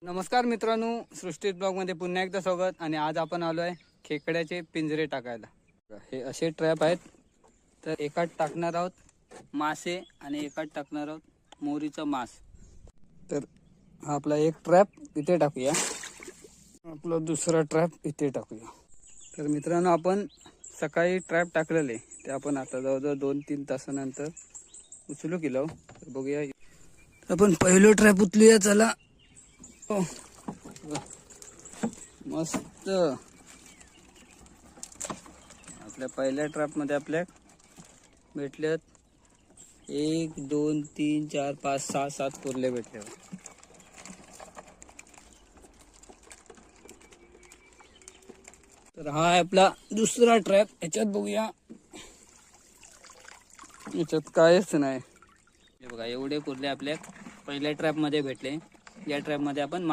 नमस्कार मित्रांनो, सृष्टी ब्लॉगमध्ये पुन्हा एकदा स्वागत. आणि आज आपण आलो आहे खेकड्याचे पिंजरे टाकायला. हे असे ट्रॅप आहेत. तर एकात टाकणार आहोत मासे आणि एकात टाकणार आहोत मोरीचं मांस. तर हा आपला एक ट्रॅप इथे टाकूया, आपला दुसरा ट्रॅप इथे टाकूया. तर मित्रांनो, आपण सकाळी ट्रॅप टाकलेले ते आपण आता जवळजवळ 2-3 तासानंतर उचलू केलो. तर बघूया, आपण पहिलं ट्रॅप उचलूया. चला. मस्त. आपल्या पहिल्या ट्रॅप मध्ये आपल्या भेटल्यात 1 2 3 4 5 6 7 कुर्ले भेटले. तर हा आहे आपला दुसरा ट्रॅप. याच्यात बघूया, याच्यात कायच नाही. हे बघा, एवढे कुर्ले आपल्या पहिल्या ट्रॅप मध्ये भेटले. या ट्रॅप मध्ये आपण